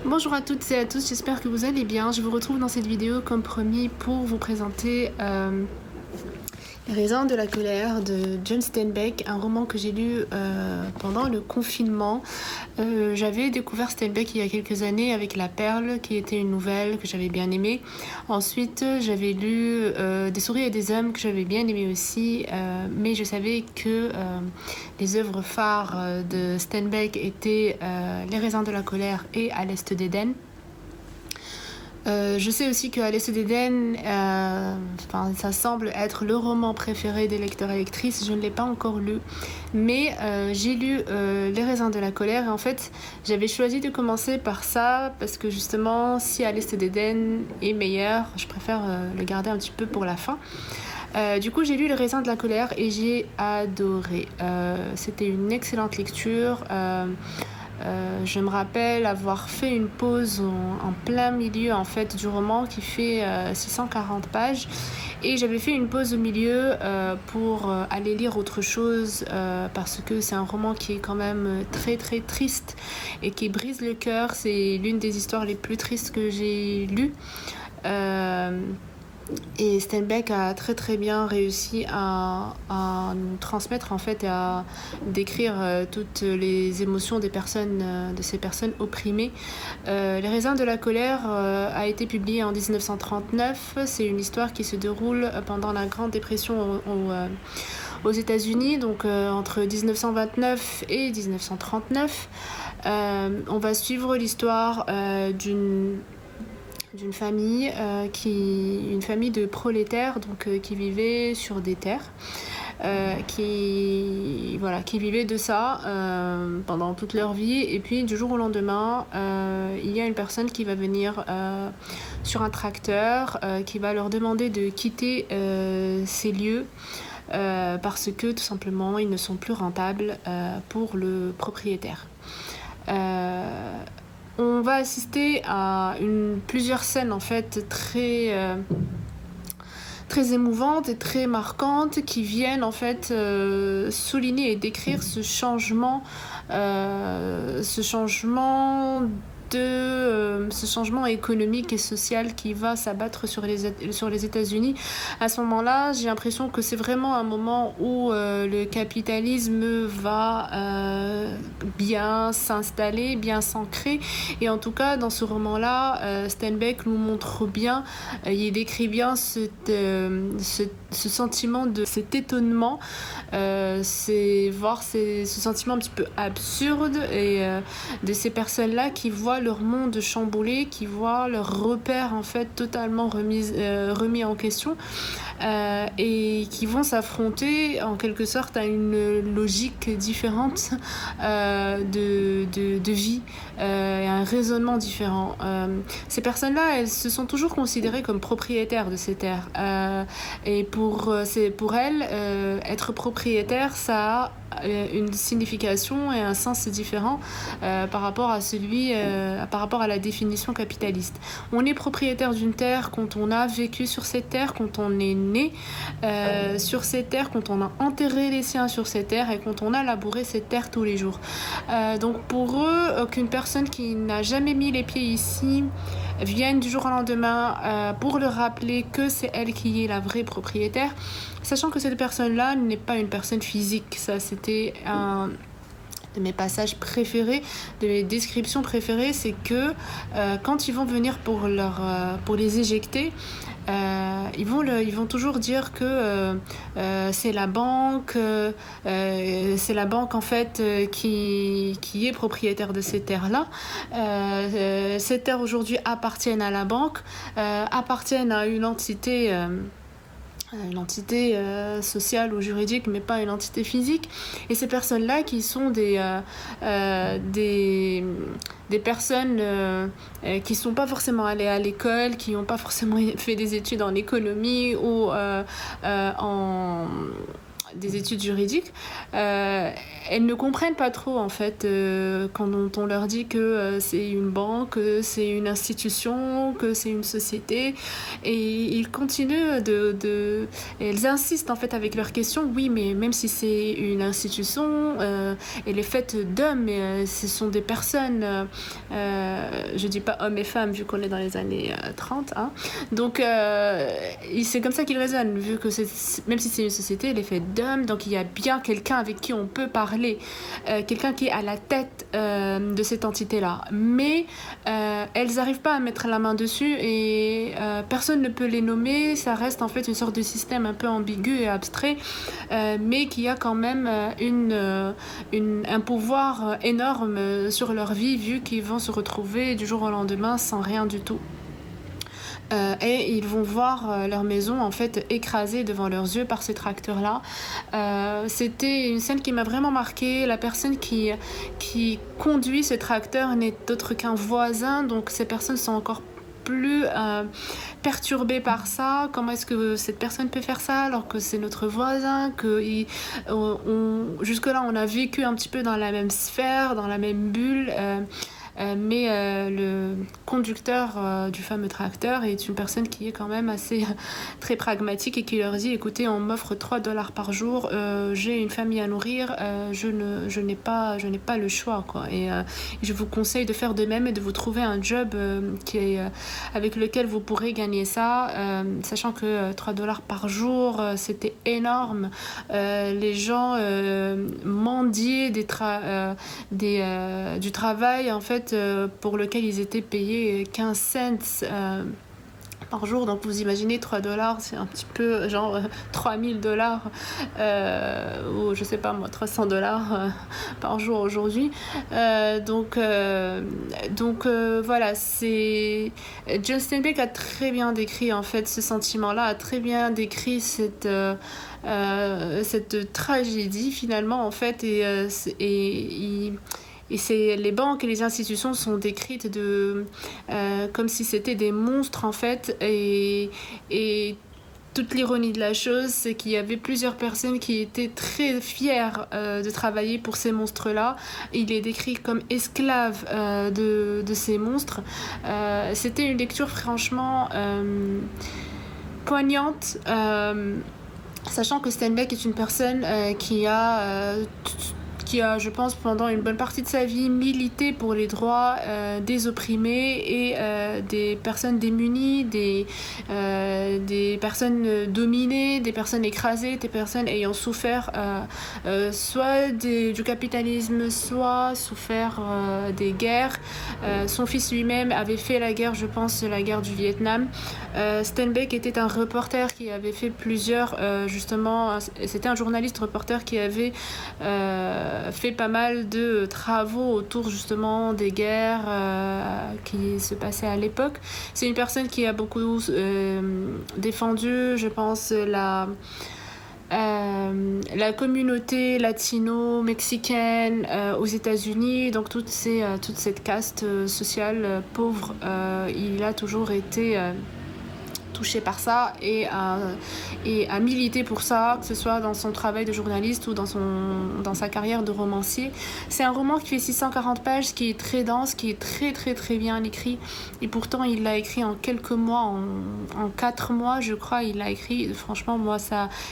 Bonjour à toutes et à tous, j'espère que vous allez bien. Je vous retrouve dans cette vidéo comme promis pour vous présenter Les raisins de la colère de John Steinbeck, un roman que j'ai lu pendant le confinement. J'avais découvert Steinbeck il y a quelques années avec La Perle, qui était une nouvelle que j'avais bien aimée. Ensuite, j'avais lu Des souris et des hommes, que j'avais bien aimé aussi, mais je savais que les œuvres phares de Steinbeck étaient Les raisins de la colère et À l'Est d'Éden. Je sais aussi qu'À l'Est d'Éden, ça semble être le roman préféré des lecteurs et lectrices. Je ne l'ai pas encore lu, mais j'ai lu Les raisins de la colère. Et en fait, j'avais choisi de commencer par ça parce que justement, si À l'Est d'Éden est meilleur, je préfère le garder un petit peu pour la fin. Du coup, j'ai lu Les raisins de la colère et j'ai adoré. C'était une excellente lecture. Je me rappelle avoir fait une pause en plein milieu en fait du roman qui fait 640 pages, et j'avais fait une pause au milieu pour aller lire autre chose parce que c'est un roman qui est quand même très très triste et qui brise le cœur. C'est l'une des histoires les plus tristes que j'ai lues. Et Steinbeck a très très bien réussi à nous transmettre en fait et à décrire toutes les émotions des personnes, de ces personnes opprimées. Les raisins de la colère a été publié en 1939. C'est une histoire qui se déroule pendant la Grande Dépression aux États-Unis, donc entre 1929 et 1939. On va suivre l'histoire d'une famille une famille de prolétaires qui vivaient sur des terres, qui vivaient de ça pendant toute leur vie, et puis du jour au lendemain il y a une personne qui va venir sur un tracteur qui va leur demander de quitter ces lieux parce que tout simplement ils ne sont plus rentables pour le propriétaire. On va assister à plusieurs scènes en fait très émouvantes et très marquantes qui viennent en fait souligner et décrire ce changement économique et social qui va s'abattre sur les États-Unis. À ce moment-là, j'ai l'impression que c'est vraiment un moment où le capitalisme va bien s'installer, bien s'ancrer. Et en tout cas, dans ce roman-là, Steinbeck nous montre bien, il décrit bien ce sentiment cet étonnement, c'est voir ce sentiment un petit peu absurde et de ces personnes-là qui voient leur monde chamboulé, qui voient leurs repères en fait totalement remis en question, et qui vont s'affronter en quelque sorte à une logique différente de vie, et un raisonnement différent. Ces personnes-là, elles se sont toujours considérées comme propriétaires de ces terres, et pour elles, être propriétaire, ça a une signification et un sens différent par rapport à la définition capitaliste. On est propriétaire d'une terre quand on a vécu sur cette terre, quand on est né sur cette terre, quand on a enterré les siens sur cette terre et quand on a labouré cette terre tous les jours. Donc pour eux, qu'une personne qui n'a jamais mis les pieds ici vienne du jour au lendemain pour leur rappeler que c'est elle qui est la vraie propriétaire, sachant que cette personne-là n'est pas une personne physique. Ça, c'était un de mes passages préférés, de mes descriptions préférées, c'est que quand ils vont venir pour les éjecter, ils vont toujours dire que c'est la banque en fait qui est propriétaire de ces terres-là. Ces terres aujourd'hui appartiennent à la banque, appartiennent à une entité sociale ou juridique, mais pas une entité physique. Et ces personnes-là qui sont des personnes qui sont pas forcément allées à l'école, qui n'ont pas forcément fait des études en économie ou des études juridiques, elles ne comprennent pas trop en fait quand on leur dit que c'est une banque, que c'est une institution, que c'est une société, et ils continuent elles insistent en fait avec leurs questions. Oui, mais même si c'est une institution, elle est faite d'hommes, mais ce sont des personnes, je dis pas hommes et femmes vu qu'on est dans les années 30, hein. Donc c'est comme ça qu'ils raisonnent, vu que même si c'est une société, elle est faite d'hommes, donc il y a bien quelqu'un avec qui on peut parler, quelqu'un qui est à la tête de cette entité-là. Mais elles n'arrivent pas à mettre la main dessus, et personne ne peut les nommer. Ça reste en fait une sorte de système un peu ambigu et abstrait, mais qui a quand même un pouvoir énorme sur leur vie, vu qu'ils vont se retrouver du jour au lendemain sans rien du tout. Et ils vont voir leur maison en fait écrasée devant leurs yeux par ces tracteurs-là. C'était une scène qui m'a vraiment marquée. La personne qui conduit ce tracteur n'est autre qu'un voisin, donc ces personnes sont encore plus perturbées par ça. Comment est-ce que cette personne peut faire ça alors que c'est notre voisin, jusque-là on a vécu un petit peu dans la même sphère, dans la même bulle, mais le conducteur du fameux tracteur est une personne qui est quand même assez très pragmatique, et qui leur dit: écoutez, on m'offre $3 par jour, j'ai une famille à nourrir, je n'ai pas le choix, quoi. Et je vous conseille de faire de même et de vous trouver un job avec lequel vous pourrez gagner ça, sachant que $3 par jour, c'était énorme. Les gens mendiaient du travail en fait, pour lequel ils étaient payés 15 cents par jour. Donc vous imaginez, $3, c'est un petit peu genre $3000, ou je sais pas moi, $300 par jour aujourd'hui. Donc voilà, c'est John Steinbeck a très bien décrit en fait ce sentiment-là, a très bien décrit cette tragédie finalement en fait, et les banques et les institutions sont décrites comme si c'était des monstres en fait, et toute l'ironie de la chose, c'est qu'il y avait plusieurs personnes qui étaient très fières de travailler pour ces monstres-là. Il est décrit comme esclave de ces monstres. C'était une lecture franchement poignante, sachant que Steinbeck est une personne qui a, je pense, pendant une bonne partie de sa vie, milité pour les droits des opprimés et des personnes démunies, des personnes dominées, des personnes écrasées, des personnes ayant souffert soit du capitalisme, soit souffert des guerres. Son fils lui-même avait fait la guerre, je pense, la guerre du Vietnam. Steinbeck était un reporter qui avait fait plusieurs, c'était un journaliste reporter qui avait fait pas mal de travaux autour justement des guerres qui se passaient à l'époque. C'est une personne qui a beaucoup défendu, je pense, la communauté latino-mexicaine aux États-Unis, donc toute cette caste sociale pauvre. Il a toujours été touché par ça, et à militer pour ça, que ce soit dans son travail de journaliste ou dans sa carrière de romancier. C'est un roman qui fait 640 pages, qui est très dense, qui est très très très bien écrit, et pourtant il l'a écrit en quelques mois, en 4 mois je crois, il l'a écrit. Franchement, moi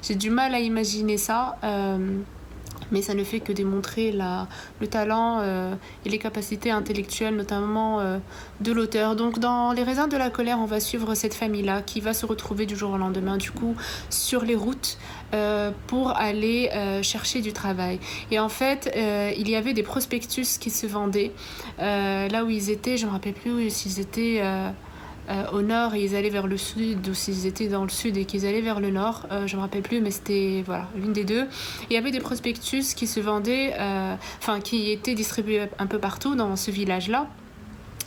j'ai du mal à imaginer ça, mais ça ne fait que démontrer le talent et les capacités intellectuelles, notamment de l'auteur. Donc dans Les raisins de la colère, on va suivre cette famille-là qui va se retrouver du jour au lendemain, du coup, sur les routes pour aller chercher du travail. Et en fait, il y avait des prospectus qui se vendaient là où ils étaient. Je ne me rappelle plus s'ils étaient au nord et ils allaient vers le sud, ou s'ils étaient dans le sud et qu'ils allaient vers le nord, je me rappelle plus, mais c'était l'une des deux. Il y avait des prospectus qui se vendaient, qui étaient distribués un peu partout dans ce village-là.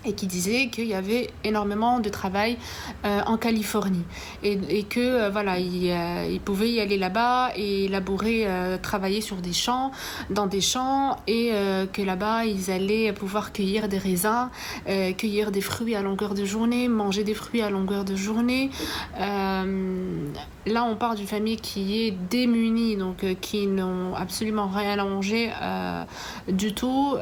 et qui disait qu'il y avait énormément de travail en Californie et que voilà, il pouvait y aller là-bas et labourer, travailler sur des champs, dans des champs et que là-bas ils allaient pouvoir cueillir des raisins, cueillir des fruits à longueur de journée, manger des fruits à longueur de journée. Là on part d'une famille qui est démunie, donc qui n'ont absolument rien à manger du tout,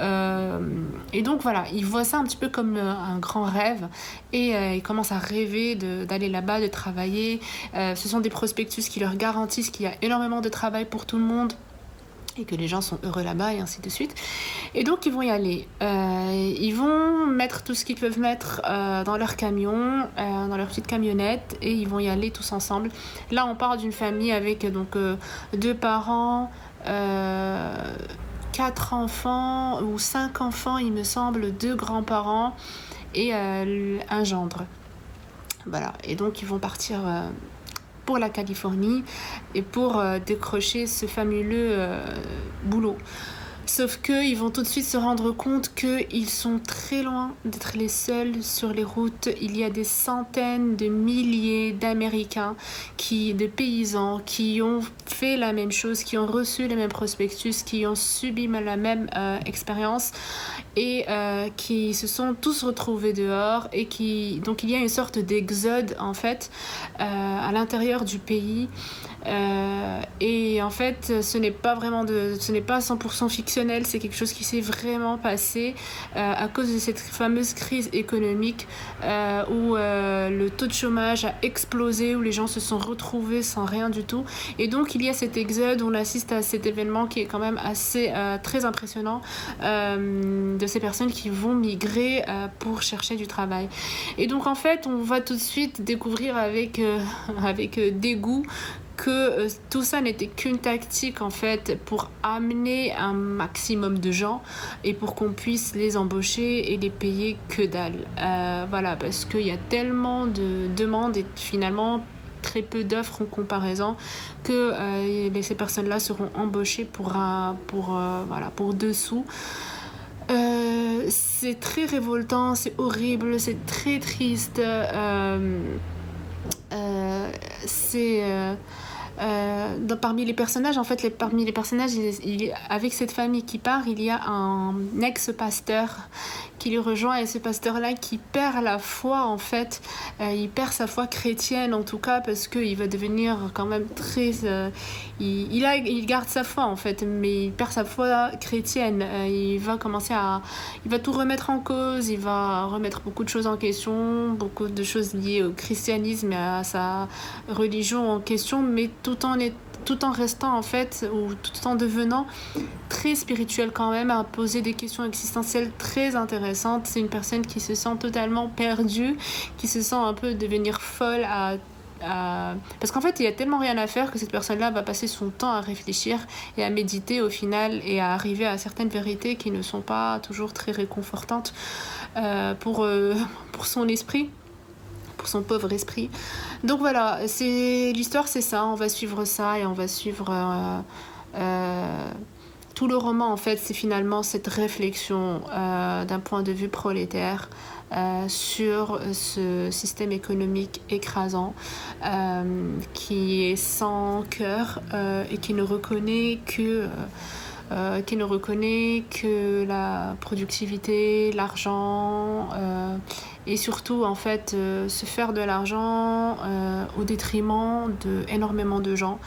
et donc voilà, ils voient ça un petit peu comme un grand rêve et ils commencent à rêver d'aller là-bas, de travailler. Ce sont des prospectus qui leur garantissent qu'il y a énormément de travail pour tout le monde et que les gens sont heureux là-bas et ainsi de suite. Et donc ils vont y aller. Ils vont mettre tout ce qu'ils peuvent mettre dans leur camion, dans leur petite camionnette, et ils vont y aller tous ensemble. Là on part d'une famille avec donc 2 parents, 4 enfants ou 5 enfants il me semble, 2 grands-parents et un gendre. Voilà, et donc ils vont partir pour la Californie et pour décrocher ce fabuleux boulot. Sauf qu'ils vont tout de suite se rendre compte qu'ils sont très loin d'être les seuls sur les routes. Il y a des centaines de milliers d'Américains, de paysans, qui ont fait la même chose, qui ont reçu les mêmes prospectus, qui ont subi la même expérience et qui se sont tous retrouvés dehors. Donc il y a une sorte d'exode en fait à l'intérieur du pays. Et en fait ce n'est pas 100% fictionnel, c'est quelque chose qui s'est vraiment passé à cause de cette fameuse crise économique où le taux de chômage a explosé, où les gens se sont retrouvés sans rien du tout, et donc il y a cet exode, on assiste à cet événement qui est quand même assez très impressionnant, de ces personnes qui vont migrer pour chercher du travail. Et donc en fait on va tout de suite découvrir avec dégoût que tout ça n'était qu'une tactique en fait pour amener un maximum de gens et pour qu'on puisse les embaucher et les payer que dalle. Voilà, parce qu'il y a tellement de demandes et finalement très peu d'offres en comparaison que ces personnes-là seront embauchées pour 2 sous. C'est très révoltant, c'est horrible, c'est très triste. Parmi les personnages, en fait, avec cette famille qui part, il y a un ex-pasteur qui les rejoint, et ce pasteur-là qui perd la foi, en fait, il perd sa foi chrétienne, en tout cas, parce qu'il va devenir quand même très... il garde sa foi, en fait, mais il perd sa foi chrétienne. Il va tout remettre en cause, il va remettre beaucoup de choses en question, beaucoup de choses liées au christianisme et à sa religion en question, mais tout en restant en fait, ou tout en devenant très spirituel quand même, à poser des questions existentielles très intéressantes. C'est une personne qui se sent totalement perdue, qui se sent un peu devenir folle parce qu'en fait il y a tellement rien à faire que cette personne-là va passer son temps à réfléchir et à méditer au final, et à arriver à certaines vérités qui ne sont pas toujours très réconfortantes pour son esprit, pour son pauvre esprit. Donc voilà, l'histoire c'est ça, on va suivre ça et on va suivre tout le roman en fait, c'est finalement cette réflexion d'un point de vue prolétaire sur ce système économique écrasant qui est sans cœur et qui ne reconnaît que la productivité, l'argent, et surtout en fait se faire de l'argent au détriment d'énormément de gens.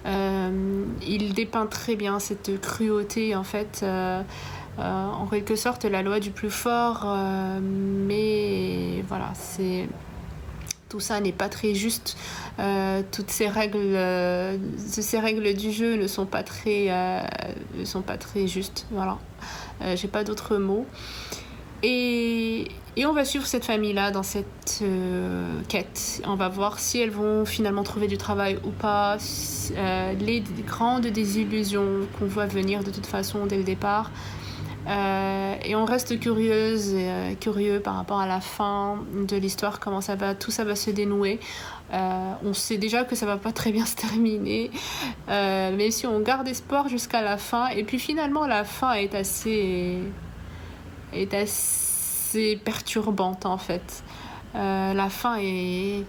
Il dépeint très bien cette cruauté en fait, en quelque sorte la loi du plus fort, mais voilà, tout ça n'est pas très juste. Toutes ces règles du jeu ne sont pas très justes. Voilà. J'ai pas d'autres mots. Et on va suivre cette famille-là dans cette quête. On va voir si elles vont finalement trouver du travail ou pas. Les grandes désillusions qu'on voit venir de toute façon dès le départ. Et on reste curieux par rapport à la fin de l'histoire, comment tout ça va se dénouer. On sait déjà que ça va pas très bien se terminer, mais si on garde espoir jusqu'à la fin, et puis finalement la fin est assez assez perturbante en fait. La fin est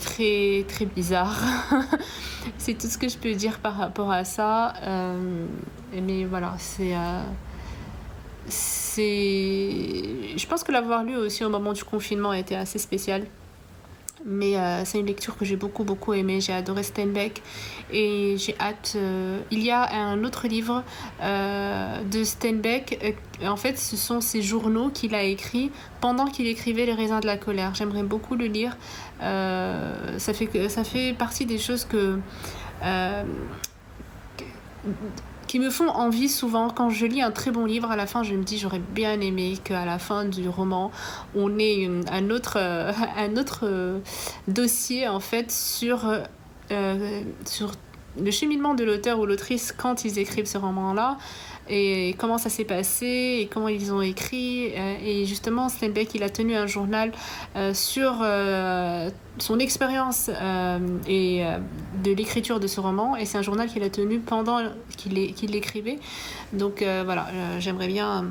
très très bizarre. C'est tout ce que je peux dire par rapport à ça. Mais voilà, je pense que l'avoir lu aussi au moment du confinement était assez spécial. Mais c'est une lecture que j'ai beaucoup beaucoup aimée. J'ai adoré Steinbeck et j'ai hâte. Il y a un autre livre de Steinbeck. En fait, ce sont ses journaux qu'il a écrits pendant qu'il écrivait Les raisins de la colère. J'aimerais beaucoup le lire. Ça fait partie des choses euh, qui me font envie souvent. Quand je lis un très bon livre, à la fin, je me dis j'aurais bien aimé qu'à la fin du roman, on ait un autre, un autre dossier en fait sur le cheminement de l'auteur ou l'autrice quand ils écrivent ce roman-là et comment ça s'est passé et comment ils ont écrit. Et justement, Steinbeck, il a tenu un journal sur son expérience de l'écriture de ce roman, et c'est un journal qu'il a tenu pendant qu'il l'écrivait. Donc voilà, j'aimerais bien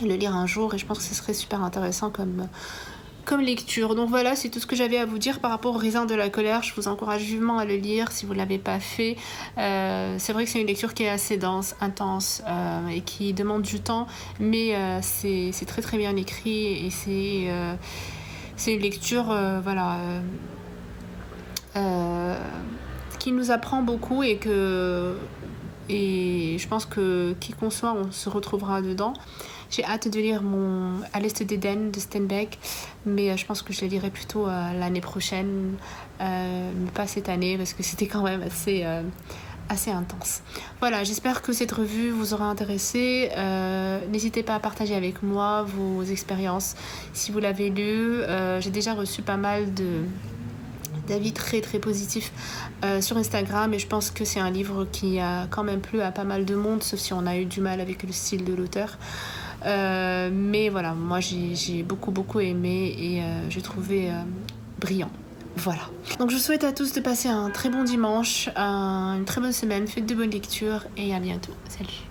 le lire un jour et je pense que ce serait super intéressant comme lecture. Donc voilà, c'est tout ce que j'avais à vous dire par rapport au Raisin de la colère. Je vous encourage vivement à le lire si vous ne l'avez pas fait. C'est vrai que c'est une lecture qui est assez dense, intense et qui demande du temps, mais c'est très très bien écrit et c'est une lecture qui nous apprend beaucoup et je pense que qui qu'on soit, on se retrouvera dedans. J'ai hâte de lire À l'Est d'Éden de Steinbeck, mais je pense que je le lirai plutôt l'année prochaine, mais pas cette année parce que c'était quand même assez intense. Voilà, j'espère que cette revue vous aura intéressé. N'hésitez pas à partager avec moi vos expériences si vous l'avez lu. J'ai déjà reçu pas mal d'avis très très positifs sur Instagram, et je pense que c'est un livre qui a quand même plu à pas mal de monde, sauf si on a eu du mal avec le style de l'auteur. Mais voilà, moi j'ai beaucoup beaucoup aimé et j'ai trouvé brillant. Voilà. Donc je vous souhaite à tous de passer un très bon dimanche, une très bonne semaine, faites de bonnes lectures et à bientôt. Salut.